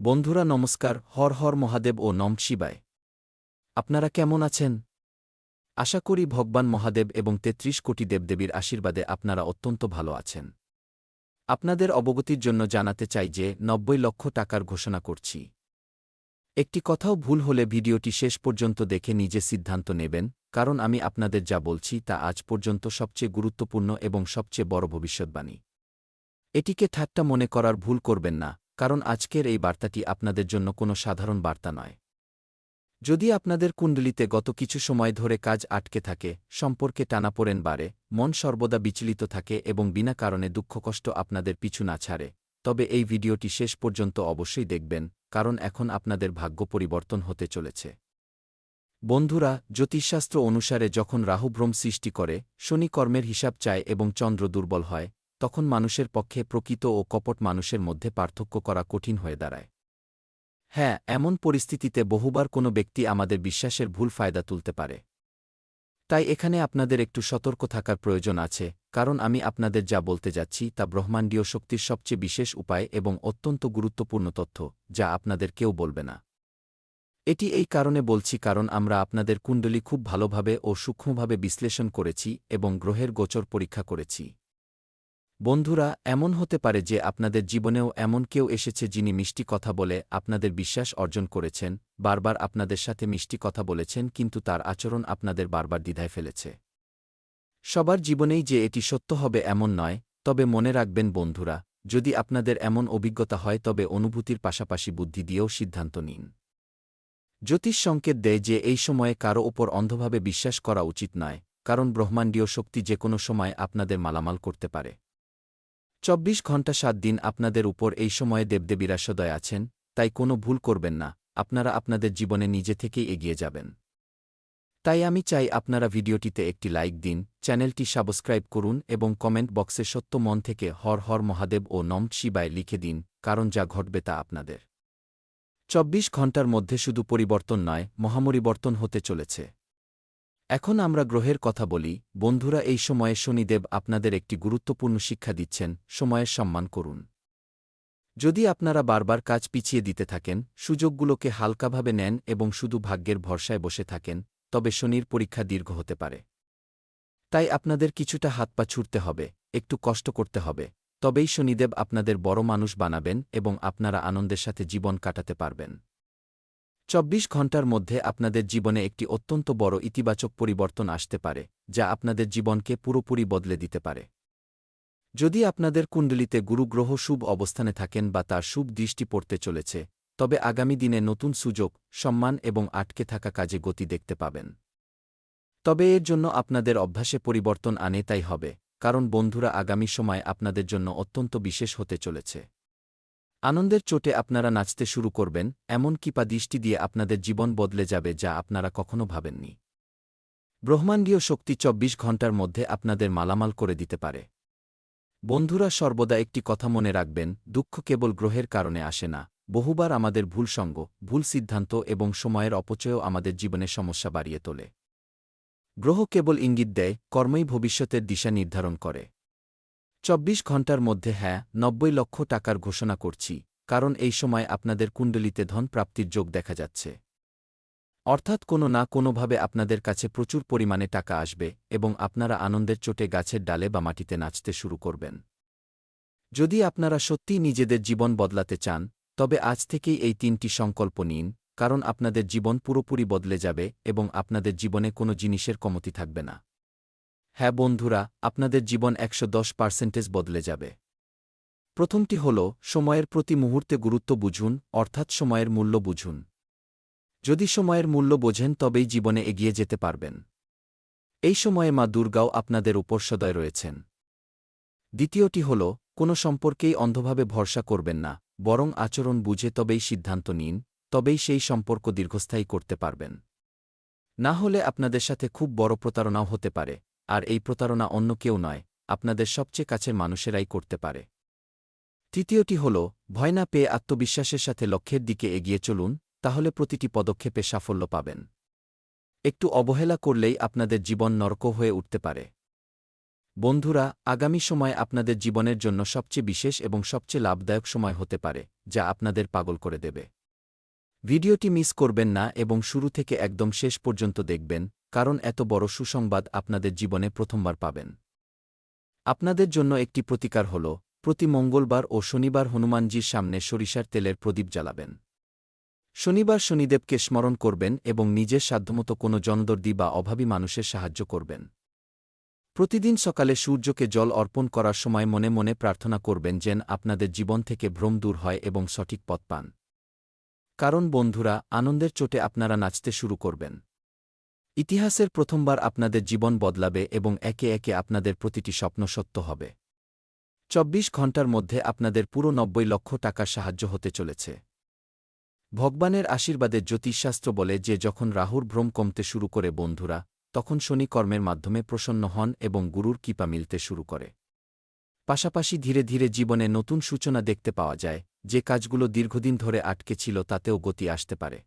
বন্ধুরা নমস্কার, হর হর মহাদেব ও নম শিবায়। আপনারা কেমন আছেন? আশা করি ভগবান মহাদেব এবং ৩৩ কোটি দেবদেবীর আশীর্বাদে আপনারা অত্যন্ত ভালো আছেন। আপনাদের অবগতির জন্য জানাতে চাই যে ৯০ লক্ষ টাকার ঘোষণা করছি। একটি কথাও ভুল হলে ভিডিওটি শেষ পর্যন্ত দেখে নিজে সিদ্ধান্ত নেবেন, কারণ আমি আপনাদের যা বলছি তা আজ পর্যন্ত সবচেয়ে গুরুত্বপূর্ণ এবং সবচেয়ে বড় ভবিষ্যদ্বাণী। এটিকে ঠাট্টা মনে করার ভুল করবেন না, কারণ আজকের এই বার্তাটি আপনাদের জন্য কোনো সাধারণ বার্তা নয়। যদি আপনাদের কুণ্ডলিতে গত কিছু সময় ধরে কাজ আটকে থাকে, সম্পর্কে টানাপোড়েন বাড়ে, মন সর্বদা বিচলিত থাকে এবং বিনা কারণে দুঃখকষ্ট আপনাদের পিছু না ছাড়ে, তবে এই ভিডিওটি শেষ পর্যন্ত অবশ্যই দেখবেন, কারণ এখন আপনাদের ভাগ্য পরিবর্তন হতে চলেছে। বন্ধুরা, জ্যোতিষশাস্ত্র অনুসারে যখন রাহু ভ্রম সৃষ্টি করে, শনি কর্মের হিসাব চায় এবং চন্দ্র দুর্বল হয়, তখন মানুষের পক্ষে প্রকৃত ও কপট মানুষের মধ্যে পার্থক্য করা কঠিন হয়ে দাঁড়ায়। হ্যাঁ, এমন পরিস্থিতিতে বহুবার কোনো ব্যক্তি আমাদের বিশ্বাসের ভুল ফায়দা তুলতে পারে। তাই এখানে আপনাদের একটু সতর্ক থাকার প্রয়োজন আছে, কারণ আমি আপনাদের যা বলতে যাচ্ছি তা ব্রহ্মাণ্ডীয় শক্তির সবচেয়ে বিশেষ উপায় এবং অত্যন্ত গুরুত্বপূর্ণ তথ্য, যা আপনাদের কেউ বলবে না। এটি এই কারণে বলছি কারণ আমরা আপনাদের কুণ্ডলী খুব ভালোভাবে ও সূক্ষ্মভাবে বিশ্লেষণ করেছি এবং গ্রহের গোচর পরীক্ষা করেছি। বন্ধুরা, এমন হতে পারে যে আপনাদের জীবনেও এমন কেউ এসেছে যিনি মিষ্টি কথা বলে আপনাদের বিশ্বাস অর্জন করেছেন, বারবার আপনাদের সাথে মিষ্টি কথা বলেছেন, কিন্তু তার আচরণ আপনাদের বারবার দ্বিধায় ফেলেছে। সবার জীবনেই যে এটি সত্য হবে এমন নয়, তবে মনে রাখবেন বন্ধুরা, যদি আপনাদের এমন অভিজ্ঞতা হয় তবে অনুভূতির পাশাপাশি বুদ্ধি দিয়েও সিদ্ধান্ত নিন। জ্যোতিষ সংকেত দেয় যে এই সময়ে কারও ওপর অন্ধভাবে বিশ্বাস করা উচিত নয়, কারণ ব্রহ্মাণ্ডীয় শক্তি যে কোনো সময় আপনাদের মালামাল করতে পারে। ২৪ ঘণ্টা ৭ দিন আপনাদের উপর এই সময়ে দেবদেবীরা সদয় আছেন, তাই কোনো ভুল করবেন না, আপনারা আপনাদের জীবনে নিজে থেকেই এগিয়ে যাবেন। তাই আমি চাই আপনারা ভিডিওটিতে একটি লাইক দিন, চ্যানেলটি সাবস্ক্রাইব করুন এবং কমেন্ট বক্সে সত্য মন থেকে হর হর মহাদেব ও নম শিবায় লিখে দিন, কারণ যা ঘটবে তা আপনাদের ২৪ ঘণ্টার মধ্যে শুধু পরিবর্তন নয়, মহাপরিবর্তন হতে চলেছে। এখন আমরা গ্রহের কথা বলি। বন্ধুরা, এই সময়ে শনিদেব আপনাদের একটি গুরুত্বপূর্ণ শিক্ষা দিচ্ছেন, সময়ের সম্মান করুন। যদি আপনারা বারবার কাজ পিছিয়ে দিতে থাকেন, সুযোগগুলোকে হালকাভাবে নেন এবং শুধু ভাগ্যের ভরসায় বসে থাকেন, তবে শনির পরীক্ষা দীর্ঘ হতে পারে। তাই আপনাদের কিছুটা হাত পা ছুড়তে হবে, একটু কষ্ট করতে হবে, তবেই শনিদেব আপনাদের বড় মানুষ বানাবেন এবং আপনারা আনন্দের সাথে জীবন কাটাতে পারবেন। ২৪ ঘণ্টার মধ্যে আপনাদের জীবনে একটি অত্যন্ত বড় ইতিবাচক পরিবর্তন আসতে পারে, যা আপনাদের জীবনকে পুরোপুরি বদলে দিতে পারে। যদি আপনাদের কুণ্ডলিতে গুরুগ্রহ শুভ অবস্থানে থাকেন বা তার শুভ দৃষ্টি পড়তে চলেছে, তবে আগামী দিনে নতুন সুযোগ, সম্মান এবং আটকে থাকা কাজে গতি দেখতে পাবেন। তবে এর জন্য আপনাদের অভ্যাসে পরিবর্তন আনতেই হবে, কারণ বন্ধুরা, আগামী সময় আপনাদের জন্য অত্যন্ত বিশেষ হতে চলেছে। আনন্দের চোটে আপনারা নাচতে শুরু করবেন, এমন কৃপা দৃষ্টি দিয়ে আপনাদের জীবন বদলে যাবে যা আপনারা কখনো ভাবেননি। ব্রহ্মাণ্ডীয় শক্তি ২৪ ঘণ্টার মধ্যে আপনাদের মালামাল করে দিতে পারে। বন্ধুরা, সর্বদা একটি কথা মনে রাখবেন, দুঃখ কেবল গ্রহের কারণে আসে না, বহুবার আমাদের ভুল সঙ্গ, ভুল সিদ্ধান্ত এবং সময়ের অপচয়ও আমাদের জীবনে সমস্যা বাড়িয়ে তোলে। গ্রহ কেবল ইঙ্গিত দেয়, কর্মই ভবিষ্যতের দিশা নির্ধারণ করে। ২৪ ঘণ্টার মধ্যে ৯০ লক্ষ টাকার ঘোষণা করছি, কারণ এই সময় আপনাদের কুণ্ডলিতে ধন প্রাপ্তির যোগ দেখা যাচ্ছে। অর্থাৎ কোনো না কোনোভাবে আপনাদের কাছে প্রচুর পরিমাণে টাকা আসবে এবং আপনারা আনন্দের চোটে গাছের ডালে বা মাটিতে নাচতে শুরু করবেন। যদি আপনারা সত্যিই নিজেদের জীবন বদলাতে চান, তবে আজ থেকেই এই ৩টি সংকল্প নিন, কারণ আপনাদের জীবন পুরোপুরি বদলে যাবে এবং আপনাদের জীবনে কোনো জিনিসের কমতি থাকবে না। হ্যাঁ বন্ধুরা, আপনাদের জীবন ১১০% বদলে যাবে। প্রথমটি হল, সময়ের প্রতি মুহূর্তে গুরুত্ব বুঝুন, অর্থাৎ সময়ের মূল্য বুঝুন। যদি সময়ের মূল্য বোঝেন তবেই জীবনে এগিয়ে যেতে পারবেন। এই সময়ে মা দুর্গাও আপনাদের উপর সদয় রয়েছেন। দ্বিতীয়টি হল, কোনো সম্পর্কেই অন্ধভাবে ভরসা করবেন না, বরং আচরণ বুঝে তবেই সিদ্ধান্ত নিন, তবেই সেই সম্পর্ক দীর্ঘস্থায়ী করতে পারবেন। না হলে আপনাদের সাথে খুব বড় প্রতারণাও হতে পারে, আর এই প্রতারণা অন্য কেউ নয়, আপনাদের সবচেয়ে কাছের মানুষেরাই করতে পারে। তৃতীয়টি হল, ভয় না পেয়ে আত্মবিশ্বাসের সাথে লক্ষ্যের দিকে এগিয়ে চলুন, তাহলে প্রতিটি পদক্ষেপে সাফল্য পাবেন। একটু অবহেলা করলেই আপনাদের জীবন নরক হয়ে উঠতে পারে। বন্ধুরা, আগামী সময় আপনাদের জীবনের জন্য সবচেয়ে বিশেষ এবং সবচেয়ে লাভদায়ক সময় হতে পারে, যা আপনাদের পাগল করে দেবে। ভিডিওটি মিস করবেন না এবং শুরু থেকে একদম শেষ পর্যন্ত দেখবেন, কারণ এত বড় সুসংবাদ আপনাদের জীবনে প্রথমবার পাবেন। আপনাদের জন্য একটি প্রতিকার হল, প্রতি মঙ্গলবার ও শনিবার হনুমানজির সামনে সরিষার তেলের প্রদীপ জ্বালাবেন। শনিবার শনিদেবকে স্মরণ করবেন এবং নিজের সাধ্যমতো কোনো জনদর্দি বা অভাবী মানুষের সাহায্য করবেন। প্রতিদিন সকালে সূর্যকে জল অর্পণ করার সময় মনে মনে প্রার্থনা করবেন যেন আপনাদের জীবন থেকে ভ্রম দূর হয় এবং সঠিক পথ পান। কারণ বন্ধুরা, আনন্দের চোটে আপনারা নাচতে শুরু করবেন। ইতিহাসের প্রথমবার আপনাদের জীবন বদলাবে এবং একে একে আপনাদের প্রতিটি স্বপ্ন সত্য হবে। ২৪ ঘণ্টার মধ্যে আপনাদের পুরো ৯০ লক্ষ টাকার সাহায্য হতে চলেছে। ভগবানের আশীর্বাদে জ্যোতিষশাস্ত্র বলে যে যখন রাহুর ভ্রম কমতে শুরু করে বন্ধুরা, তখন শনি কর্মের মাধ্যমে প্রসন্ন হন এবং গুরুর কৃপা মিলতে শুরু করে। পাশাপাশি ধীরে ধীরে জীবনে নতুন সূচনা দেখতে পাওয়া যায়, যে কাজগুলো দীর্ঘদিন ধরে আটকে ছিল তাতেও গতি আসতে পারে।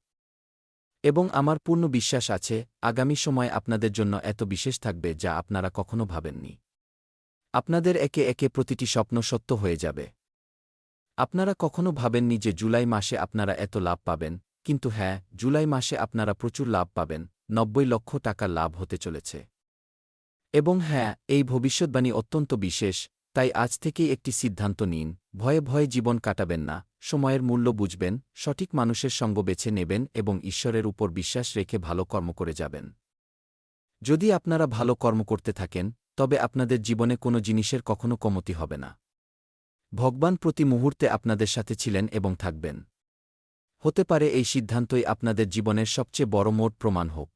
এবং আমার পূর্ণ বিশ্বাস আছে, আগামী সময় আপনাদের জন্য এত বিশেষ থাকবে যা আপনারা কখনো ভাবেননি। আপনাদের একে একে প্রতিটি স্বপ্ন সত্য হয়ে যাবে। আপনারা কখনো ভাবেননি যে জুলাই মাসে আপনারা এত লাভ পাবেন, কিন্তু হ্যাঁ, জুলাই মাসে আপনারা প্রচুর লাভ পাবেন, ৯০ লক্ষ টাকার লাভ হতে চলেছে। এবং হ্যাঁ, এই ভবিষ্যদ্বাণী অত্যন্ত বিশেষ, তাই আজ থেকেই একটি সিদ্ধান্ত নিন, ভয়ে ভয়ে জীবন কাটাবেন না, সময়ের মূল্য বুঝবেন, সঠিক মানুষের সঙ্গ বেছে নেবেন এবং ঈশ্বরের উপর বিশ্বাস রেখে ভালো কর্ম করে যাবেন। যদি আপনারা ভালো কর্ম করতে থাকেন, তবে আপনাদের জীবনে কোনো জিনিসের কখনো কমতি হবে না। ভগবান প্রতি মুহূর্তে আপনাদের সাথে ছিলেন এবং থাকবেন। হতে পারে এই সিদ্ধান্তই আপনাদের জীবনের সবচেয়ে বড় মোট প্রমাণ হোক।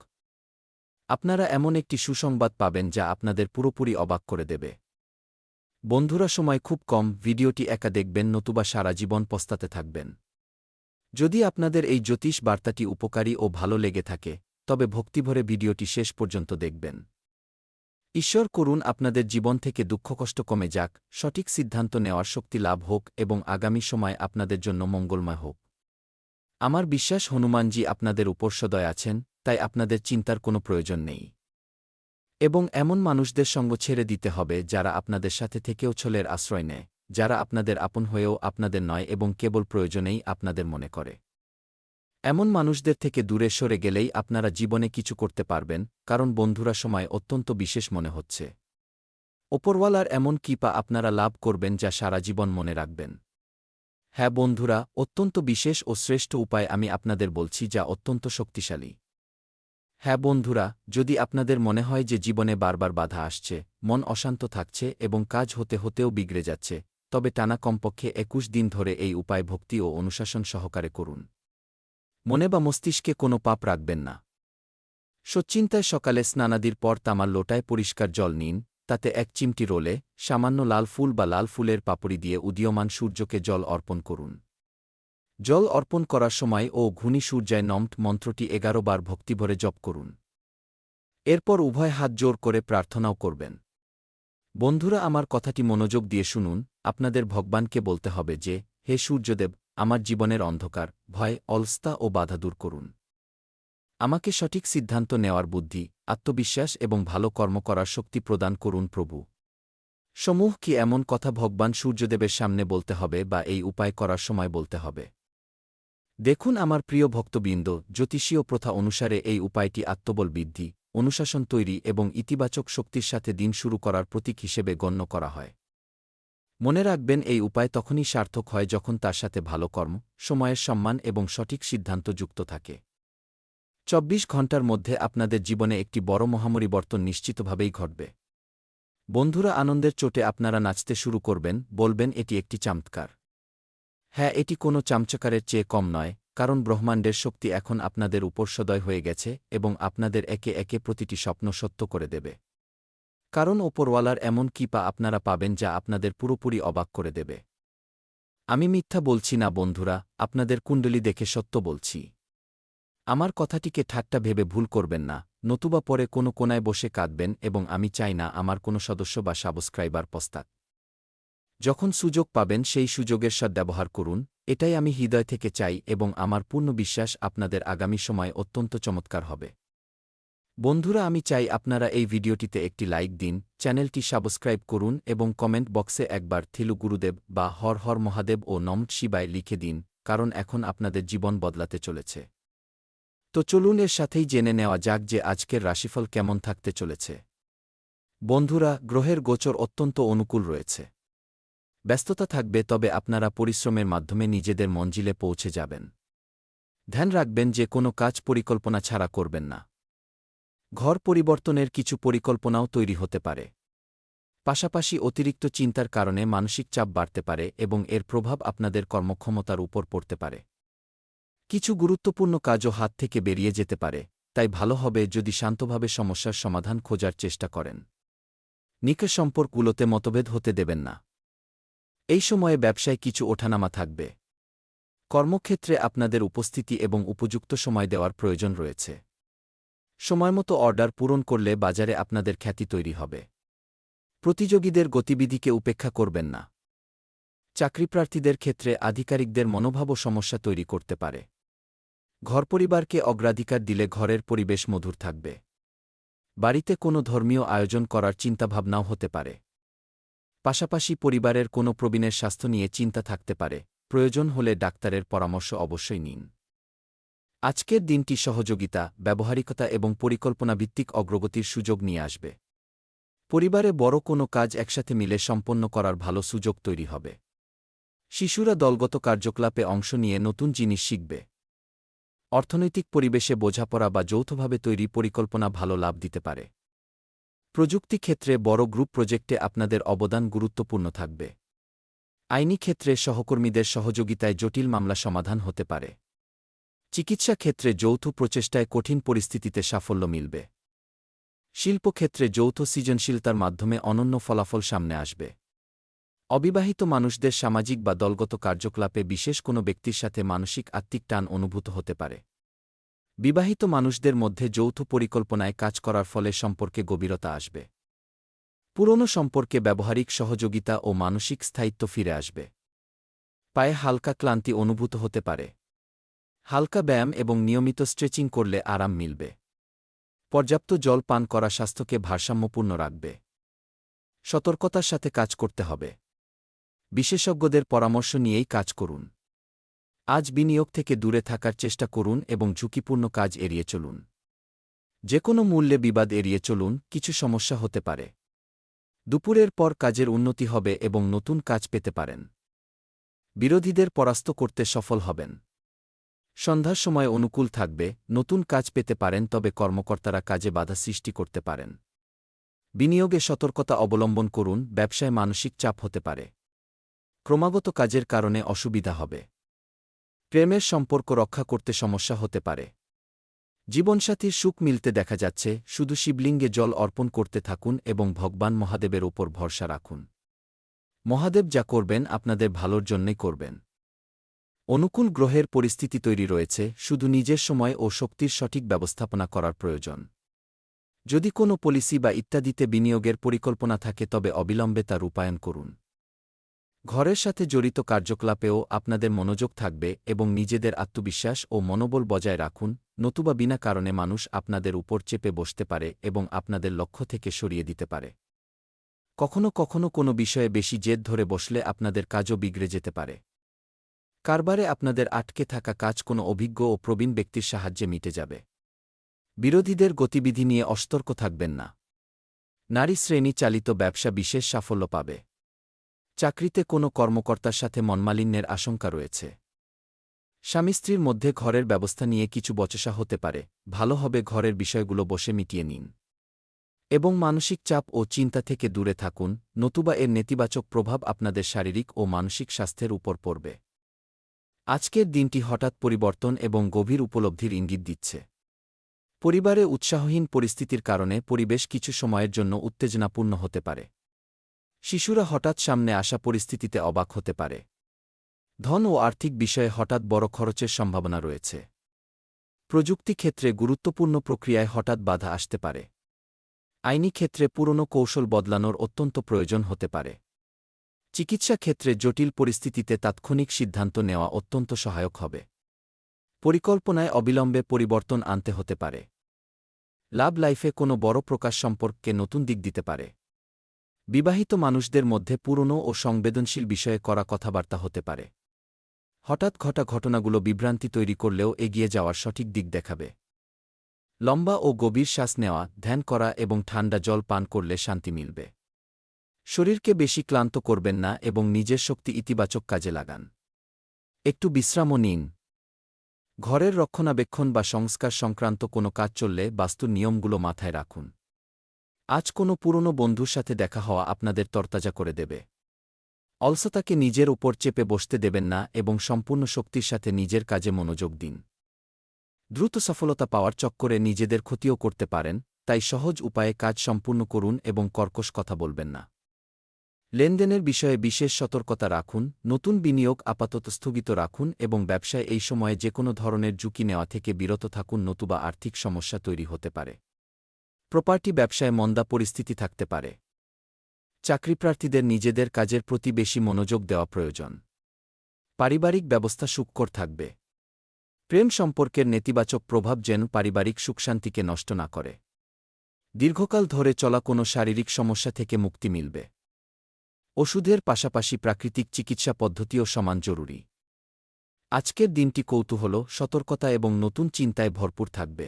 আপনারা এমন একটি সুসংবাদ পাবেন যা আপনাদের পুরোপুরি অবাক করে দেবে। বন্ধুরা, সময় খুব কম, ভিডিওটি একা দেখবেন নতুবা সারা জীবন পস্তাতে থাকবেন। যদি আপনাদের এই জ্যোতিষ বার্তাটি উপকারী ও ভালো লেগে থাকে, তবে ভক্তিভরে ভিডিওটি শেষ পর্যন্ত দেখবেন। ঈশ্বর করুন আপনাদের জীবন থেকে দুঃখকষ্ট কমে যাক, সঠিক সিদ্ধান্ত নেওয়ার শক্তি লাভ হোক এবং আগামী সময় আপনাদের জন্য মঙ্গলময় হোক। আমার বিশ্বাস হনুমানজি আপনাদের উপর সদয় আছেন, তাই আপনাদের চিন্তার কোনো প্রয়োজন নেই। এবং এমন মানুষদের সঙ্গ ছেড়ে দিতে হবে যারা আপনাদের সাথে থেকেও ছলের আশ্রয় নেয়, যারা আপনাদের আপন হয়েও আপনাদের নয় এবং কেবল প্রয়োজনেই আপনাদের মনে করে। এমন মানুষদের থেকে দূরে সরে গেলেই আপনারা জীবনে কিছু করতে পারবেন, কারণ বন্ধুরা, সময় অত্যন্ত বিশেষ মনে হচ্ছে। ওপরওয়ালার এমন কৃপা আপনারা লাভ করবেন যা সারা জীবন মনে রাখবেন। হ্যাঁ বন্ধুরা, অত্যন্ত বিশেষ ও শ্রেষ্ঠ উপায় আমি আপনাদের বলছি যা অত্যন্ত শক্তিশালী। হ্যাঁ বন্ধুরা, যদি আপনাদের মনে হয় যে জীবনে বারবার বাধা আসছে, মন অশান্ত থাকছে এবং কাজ হতে হতেও বিগড়ে যাচ্ছে, তবে টানা কমপক্ষে ২১ দিন ধরে এই উপায় ভক্তি ও অনুশাসন সহকারে করুন। মনে বা মস্তিষ্কে কোনো পাপ রাখবেন না। সচ্চিন্তায় সকালে স্নানাদির পর তামার লোটায় পরিষ্কার জল নিন, তাতে ১ চিমটি রোলে সামান্য লাল ফুল বা লাল ফুলের পাপড়ি দিয়ে উদীয়মান সূর্যকে জল অর্পণ করুন। জল অর্পণ করার সময় ও ঘুনি সূর্যায় নমঃ মন্ত্রটি ১১ বার ভক্তিভরে জপ করুন। এরপর উভয় হাত জোর করে প্রার্থনাও করবেন। বন্ধুরা, আমার কথাটি মনোযোগ দিয়ে শুনুন, আপনাদের ভগবানকে বলতে হবে যে, হে সূর্যদেব, আমার জীবনের অন্ধকার, ভয়, অলসতা ও বাধা দূর করুন। আমাকে সঠিক সিদ্ধান্ত নেওয়ার বুদ্ধি, আত্মবিশ্বাস এবং ভালো কর্ম করার শক্তি প্রদান করুন প্রভু। সমূহ কি এমন কথা ভগবান সূর্যদেবের সামনে বলতে হবে বা এই উপায় করার সময় বলতে হবে? দেখুন আমার প্রিয় ভক্তবৃন্দ, জ্যোতিষীয় প্রথা অনুসারে এই উপায়টি আত্মবল বৃদ্ধি, অনুশাসন তৈরি এবং ইতিবাচক শক্তির সাথে দিন শুরু করার প্রতীক হিসেবে গণ্য করা হয়। মনে রাখবেন, এই উপায় তখনই সার্থক হয় যখন তার সাথে ভালো কর্ম, সময়ের সম্মান এবং সঠিক সিদ্ধান্ত যুক্ত থাকে। ২৪ ঘণ্টার মধ্যে আপনাদের জীবনে একটি বড় মহাপরিবর্তন নিশ্চিতভাবেই ঘটবে। বন্ধুরা, আনন্দের চোটে আপনারা নাচতে শুরু করবেন, বলবেন এটি একটি চমৎকার। হ্যাঁ, এটি কোনো চমৎকারের চেয়ে কম নয়, কারণ ব্রহ্মাণ্ডের শক্তি এখন আপনাদের উপর সদয় হয়ে গেছে এবং আপনাদের একে একে প্রতিটি স্বপ্ন সত্য করে দেবে। কারণ ওপরওয়ালার এমন কৃপা আপনারা পাবেন যা আপনাদের পুরোপুরি অবাক করে দেবে। আমি মিথ্যা বলছি না বন্ধুরা, আপনাদের কুণ্ডলী দেখে সত্য বলছি। আমার কথাটিকে ঠাট্টা ভেবে ভুল করবেন না, নতুবা পরে কোনো কোনায় বসে কাঁদবেন এবং আমি চাই না আমার কোনো সদস্য বা সাবস্ক্রাইবার পস্তাক। যখন সুযোগ পাবেন সেই সুযোগের সদ্ব্যবহার করুন, এটাই আমি হৃদয় থেকে চাই এবং আমার পূর্ণ বিশ্বাস আপনাদের আগামী সময় অত্যন্ত চমৎকার হবে। বন্ধুরা, আমি চাই আপনারা এই ভিডিওটিতে একটি লাইক দিন, চ্যানেলটি সাবস্ক্রাইব করুন এবং কমেন্ট বক্সে একবার থিলু গুরুদেব বা হর হর মহাদেব ও নম শিবায় লিখে দিন, কারণ এখন আপনাদের জীবন বদলাতে চলেছে। তো চলুন এর সাথেই জেনে নেওয়া যাক যে আজকের রাশিফল কেমন থাকতে চলেছে। বন্ধুরা, গ্রহের গোচর অত্যন্ত অনুকূল রয়েছে। ব্যস্ততা থাকবে, তবে আপনারা পরিশ্রমের মাধ্যমে নিজেদের মঞ্জিলে পৌঁছে যাবেন। ধ্যান রাখবেন যে কোনো কাজ পরিকল্পনা ছাড়া করবেন না। ঘর পরিবর্তনের কিছু পরিকল্পনাও তৈরি হতে পারে। পাশাপাশি অতিরিক্ত চিন্তার কারণে মানসিক চাপ বাড়তে পারে এবং এর প্রভাব আপনাদের কর্মক্ষমতার উপর পড়তে পারে। কিছু গুরুত্বপূর্ণ কাজও হাত থেকে বেরিয়ে যেতে পারে, তাই ভালো হবে যদি শান্তভাবে সমস্যার সমাধান খোঁজার চেষ্টা করেন। নিকট সম্পর্কগুলোতে মতভেদ হতে দেবেন না। এই সময়ে ব্যবসায় কিছু ওঠানামা থাকবে। কর্মক্ষেত্রে আপনাদের উপস্থিতি এবং উপযুক্ত সময় দেওয়ার প্রয়োজন রয়েছে। সময়মতো অর্ডার পূরণ করলে বাজারে আপনাদের খ্যাতি তৈরি হবে। প্রতিযোগীদের গতিবিধিকে উপেক্ষা করবেন না। চাকরিপ্রার্থীদের ক্ষেত্রে আধিকারিকদের মনোভাবও সমস্যা তৈরি করতে পারে। ঘরপরিবারকে অগ্রাধিকার দিলে ঘরের পরিবেশ মধুর থাকবে। বাড়িতে কোনো ধর্মীয় আয়োজন করার চিন্তাভাবনাও হতে পারে। পাশাপাশি পরিবারের কোনো প্রবীণের স্বাস্থ্য নিয়ে চিন্তা থাকতে পারে, প্রয়োজন হলে ডাক্তারের পরামর্শ অবশ্যই নিন। আজকের দিনটি সহযোগিতা, ব্যবহারিকতা এবং পরিকল্পনাভিত্তিক অগ্রগতির সুযোগ নিয়ে আসবে। পরিবারে বড় কোনো কাজ একসাথে মিলে সম্পন্ন করার ভালো সুযোগ তৈরি হবে। শিশুরা দলগত কার্যকলাপে অংশ নিয়ে নতুন জিনিস শিখবে। অর্থনৈতিক পরিবেশে বোঝাপড়া বা যৌথভাবে তৈরি পরিকল্পনা ভালো লাভ দিতে পারে। প্রযুক্তি ক্ষেত্রে বড় গ্রুপ প্রজেক্টে আপনাদের অবদান গুরুত্বপূর্ণ থাকবে। আইনি ক্ষেত্রে সহকর্মীদের সহযোগিতায় জটিল মামলা সমাধান হতে পারে। চিকিৎসা ক্ষেত্রে যৌথ প্রচেষ্টায় কঠিন পরিস্থিতিতে সাফল্য মিলবে। শিল্পক্ষেত্রে যৌথ সৃজনশীলতার মাধ্যমে অনন্য ফলাফল সামনে আসবে। অবিবাহিত মানুষদের সামাজিক বা দলগত কার্যকলাপে বিশেষ কোনো ব্যক্তির সাথে মানসিক আত্মিক টান অনুভূত হতে পারে। বিবাহিত মানুষদের মধ্যে যৌথ পরিকল্পনায় কাজ করার ফলে সম্পর্কে গভীরতা আসবে। পুরনো সম্পর্কে ব্যবহারিক সহযোগিতা ও মানসিক স্থায়িত্ব ফিরে আসবে। পায়ে হালকা ক্লান্তি অনুভূত হতে পারে। হালকা ব্যায়াম এবং নিয়মিত স্ট্রেচিং করলে আরাম মিলবে। পর্যাপ্ত জল পান করা স্বাস্থ্যকে ভারসাম্যপূর্ণ রাখবে। সতর্কতার সাথে কাজ করতে হবে। বিশেষজ্ঞদের পরামর্শ নিয়েই কাজ করুন। আজ বিনিয়োগ থেকে দূরে থাকার চেষ্টা করুন এবং ঝুঁকিপূর্ণ কাজ এড়িয়ে চলুন। যে কোনো মূল্যে বিবাদ এড়িয়ে চলুন, কিছু সমস্যা হতে পারে। দুপুরের পর কাজের উন্নতি হবে এবং নতুন কাজ পেতে পারেন। বিরোধীদের পরাস্ত করতে সফল হবেন। সন্ধ্যার সময় অনুকূল থাকবে, নতুন কাজ পেতে পারেন, তবে কর্মকর্তারা কাজে বাধা সৃষ্টি করতে পারেন। বিনিয়োগে সতর্কতা অবলম্বন করুন, ব্যবসায় মানসিক চাপ হতে পারে। ক্রমাগত কাজের কারণে অসুবিধা হবে। প্রেমের সম্পর্ক রক্ষা করতে সমস্যা হতে পারে। জীবনসাথীর সুখ মিলতে দেখা যাচ্ছে, শুধু শিবলিঙ্গে জল অর্পণ করতে থাকুন এবং ভগবান মহাদেবের ওপর ভরসা রাখুন। মহাদেব যা করবেন আপনাদের ভালোর জন্যই করবেন। অনুকূল গ্রহের পরিস্থিতি তৈরি রয়েছে, শুধু নিজের সময় ও শক্তির সঠিক ব্যবস্থাপনা করার প্রয়োজন। যদি কোনো পলিসি বা ইত্যাদিতে বিনিয়োগের পরিকল্পনা থাকে, তবে অবিলম্বে তা রূপায়ণ করুন। ঘরের সাথে জড়িত কার্যকলাপেও আপনাদের মনোযোগ থাকবে এবং নিজেদের আত্মবিশ্বাস ও মনোবল বজায় রাখুন, নতুবা বিনা কারণে মানুষ আপনাদের উপর চেপে বসতে পারে এবং আপনাদের লক্ষ্য থেকে সরিয়ে দিতে পারে। কখনো কখনো কোনো বিষয়ে বেশি জেদ ধরে বসলে আপনাদের কাজও বিগড়ে যেতে পারে। কারবারে আপনাদের আটকে থাকা কাজ কোনো অভিজ্ঞ ও প্রবীণ ব্যক্তির সাহায্যে মিটে যাবে। বিরোধীদের গতিবিধি নিয়ে অসতর্ক থাকবেন না। নারী শ্রেণী চালিত ব্যবসা বিশেষ সাফল্য পাবে। চাকরিতে কোনো কর্মকর্তার সাথে মনমালিন্যের আশঙ্কা রয়েছে। স্বামী স্ত্রীর মধ্যে ঘরের ব্যবস্থা নিয়ে কিছু বচসা হতে পারে, ভালো হবে ঘরের বিষয়গুলো বসে মিটিয়ে নিন এবং মানসিক চাপ ও চিন্তা থেকে দূরে থাকুন, নতুবা এর নেতিবাচক প্রভাব আপনাদের শারীরিক ও মানসিক স্বাস্থ্যের উপর পড়বে। আজকের দিনটি হঠাৎ পরিবর্তন এবং গভীর উপলব্ধির ইঙ্গিত দিচ্ছে। পরিবারে উৎসাহহীন পরিস্থিতির কারণে পরিবেশ কিছু সময়ের জন্য উত্তেজনাপূর্ণ হতে পারে। শিশুরা হঠাৎ সামনে আসা পরিস্থিতিতে অবাক হতে পারে। ধন ও আর্থিক বিষয়ে হঠাৎ বড় খরচের সম্ভাবনা রয়েছে। প্রযুক্তি ক্ষেত্রে গুরুত্বপূর্ণ প্রক্রিয়ায় হঠাৎ বাধা আসতে পারে। আইনি ক্ষেত্রে পুরনো কৌশল বদলানোর অত্যন্ত প্রয়োজন হতে পারে। চিকিৎসা ক্ষেত্রে জটিল পরিস্থিতিতে তাৎক্ষণিক সিদ্ধান্ত নেওয়া অত্যন্ত সহায়ক হবে। পরিকল্পনায় অবিলম্বে পরিবর্তন আনতে হতে পারে। লাভ লাইফে কোনো বড় প্রকাশ সম্পর্ককে নতুন দিক দিতে পারে। বিবাহিত মানুষদের মধ্যে পুরনো ও সংবেদনশীল বিষয়ে করা কথাবার্তা হতে পারে। হঠাৎ ঘটা ঘটনাগুলো বিভ্রান্তি তৈরি করলেও এগিয়ে যাওয়ার সঠিক দিক দেখাবে। লম্বা ও গভীর শ্বাস নেওয়া, ধ্যান করা এবং ঠান্ডা জল পান করলে শান্তি মিলবে। শরীরকে বেশি ক্লান্ত করবেন না এবং নিজের শক্তি ইতিবাচক কাজে লাগান। একটু বিশ্রামও নিন। ঘরের রক্ষণাবেক্ষণ বা সংস্কার সংক্রান্ত কোনো কাজ চললে বাস্তুর নিয়মগুলো মাথায় রাখুন। আজ কোনো পুরনো বন্ধুর সাথে দেখা হওয়া আপনাদের তরতাজা করে দেবে। অলসতাকে নিজের উপর চেপে বসতে দেবেন না এবং সম্পূর্ণ শক্তির সাথে নিজের কাজে মনোযোগ দিন। দ্রুত সফলতা পাওয়ার চক্করে নিজেদের ক্ষতিও করতে পারেন, তাই সহজ উপায়ে কাজ সম্পূর্ণ করুন এবং কর্কশ কথা বলবেন না। লেনদেনের বিষয়ে বিশেষ সতর্কতা রাখুন, নতুন বিনিয়োগ আপাতত স্থগিত রাখুন এবং ব্যবসায় এই সময়ে যেকোনো ধরনের ঝুঁকি নেওয়া থেকে বিরত থাকুন, নতুবা আর্থিক সমস্যা তৈরি হতে পারে। প্রপার্টি ব্যবসায় মন্দা পরিস্থিতি থাকতে পারে। চাকরিপ্রার্থীদের নিজেদের কাজের প্রতি বেশি মনোযোগ দেওয়া প্রয়োজন। পারিবারিক ব্যবস্থা সুখকর থাকবে। প্রেম সম্পর্কের নেতিবাচক প্রভাব যেন পারিবারিক সুখশান্তিকে নষ্ট না করে। দীর্ঘকাল ধরে চলা কোনো শারীরিক সমস্যা থেকে মুক্তি মিলবে। ওষুধের পাশাপাশি প্রাকৃতিক চিকিৎসা পদ্ধতিও সমান জরুরি। আজকের দিনটি কৌতূহল, সতর্কতা এবং নতুন চিন্তায় ভরপুর থাকবে।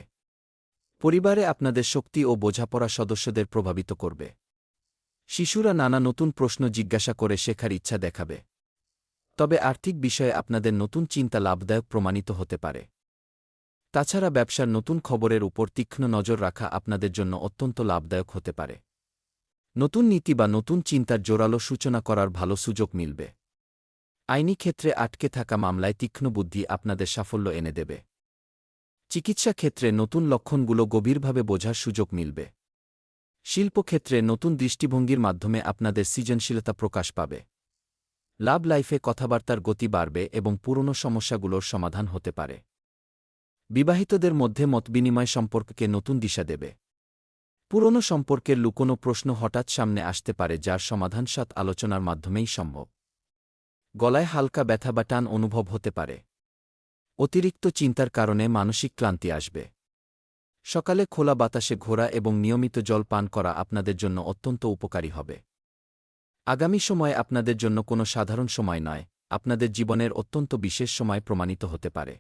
পরিবারে আপনাদের শক্তি ও বোঝাপড়া সদস্যদের প্রভাবিত করবে। শিশুরা নানা নতুন প্রশ্ন জিজ্ঞাসা করে শেখার ইচ্ছা দেখাবে। তবে আর্থিক বিষয়ে আপনাদের নতুন চিন্তা লাভদায়ক প্রমাণিত হতে পারে। তাছাড়া ব্যবসার নতুন খবরের উপর তীক্ষ্ণ নজর রাখা আপনাদের জন্য অত্যন্ত লাভদায়ক হতে পারে। নতুন নীতি বা নতুন চিন্তার জোরালো সূচনা করার ভালো সুযোগ মিলবে। আইনি ক্ষেত্রে আটকে থাকা মামলায় তীক্ষ্ণ বুদ্ধি আপনাদের সাফল্য এনে দেবে। চিকিৎসা ক্ষেত্রে নতুন লক্ষণগুলো গভীরভাবে বোঝার সুযোগ মিলবে। শিল্পক্ষেত্রে নতুন দৃষ্টিভঙ্গির মাধ্যমে আপনাদের সৃজনশীলতা প্রকাশ পাবে। লাভ লাইফে কথাবার্তার গতি বাড়বে এবং পুরনো সমস্যাগুলোর সমাধান হতে পারে। বিবাহিতদের মধ্যে মতবিনিময় সম্পর্ককে নতুন দিশা দেবে। পুরনো সম্পর্কের লুকোনো প্রশ্ন হঠাৎ সামনে আসতে পারে, যার সমাধান সাত আলোচনার মাধ্যমেই সম্ভব। গলায় হালকা ব্যথা বা টান অনুভব হতে পারে। অতিরিক্ত চিন্তার কারণে মানসিক ক্লান্তি আসবে। সকালে খোলা বাতাসে ঘোরা এবং নিয়মিত জল পান করা আপনাদের জন্য অত্যন্ত উপকারী হবে। আগামী সময় আপনাদের জন্য কোনো সাধারণ সময় নয়, আপনাদের জীবনের অত্যন্ত বিশেষ সময় প্রমাণিত হতে পারে।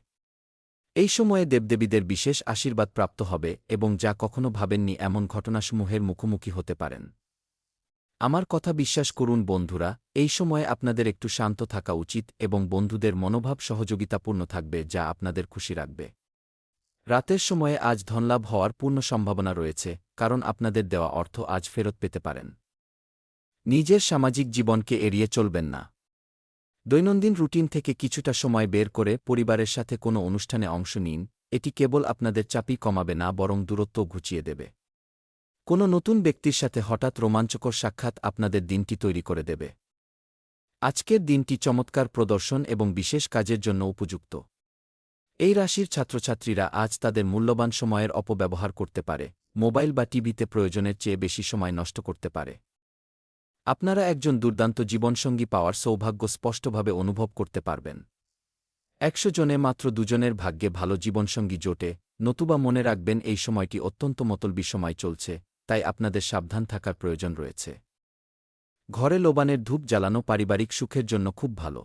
এই সময়ে দেবদেবীদের বিশেষ আশীর্বাদ প্রাপ্ত হবে এবং যা কখনো ভাবেননি এমন ঘটনাসমূহের মুখোমুখি হতে পারেন। আমার কথা বিশ্বাস করুন বন্ধুরা, এই সময়ে আপনাদের একটু শান্ত থাকা উচিত এবং বন্ধুদের মনোভাব সহযোগিতাপূর্ণ থাকবে, যা আপনাদের খুশি রাখবে। রাতের সময়ে আজ ধনলাভ হওয়ার পূর্ণ সম্ভাবনা রয়েছে, কারণ আপনাদের দেওয়া অর্থ আজ ফেরত পেতে পারেন। নিজের সামাজিক জীবনকে এড়িয়ে চলবেন না। দৈনন্দিন রুটিন থেকে কিছুটা সময় বের করে পরিবারের সাথে কোনো অনুষ্ঠানে অংশ নিন। এটি কেবল আপনাদের চাপই কমাবে না, বরং দূরত্ব ঘুচিয়ে দেবে। কোনো নতুন ব্যক্তির সাথে হঠাৎ রোমাঞ্চকর সাক্ষাৎ আপনাদের দিনটি তৈরি করে দেবে। আজকের দিনটি চমৎকার প্রদর্শন এবং বিশেষ কাজের জন্য উপযুক্ত। এই রাশির ছাত্রছাত্রীরা আজ তাদের মূল্যবান সময়ের অপব্যবহার করতে পারে, মোবাইল বা টিভিতে প্রয়োজনের চেয়ে বেশি সময় নষ্ট করতে পারে। আপনারা একজন দুর্দান্ত জীবনসঙ্গী পাওয়ার সৌভাগ্য স্পষ্টভাবে অনুভব করতে পারবেন। ১০০ জনে মাত্র ২ জনের ভাগ্যে ভালো জীবনসঙ্গী জোটে, নতুবা মনে রাখবেন এই সময়টি অত্যন্ত মতলবী সময় চলছে, তাই আপনাদের সাবধান থাকার প্রয়োজন রয়েছে। ঘরে লোবানের ধূপ জ্বালানো পারিবারিক সুখের জন্য খুব ভালো।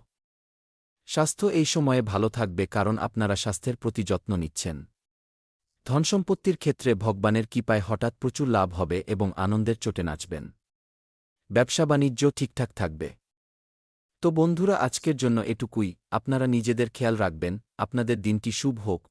স্বাস্থ্য এই সময়ে ভালো থাকবে কারণ আপনারা স্বাস্থ্যের প্রতি যত্ন নিচ্ছেন। ধনসম্পত্তির ক্ষেত্রে ভগবানের কৃপায় হঠাৎ প্রচুর লাভ হবে এবং আনন্দের চোটে নাচবেন। ব্যবসা বাণিজ্য ঠিকঠাক থাকবে। তো বন্ধুরা, আজকের জন্য এটুকুই। আপনারা নিজেদের খেয়াল রাখবেন। আপনাদের দিনটি শুভ হোক।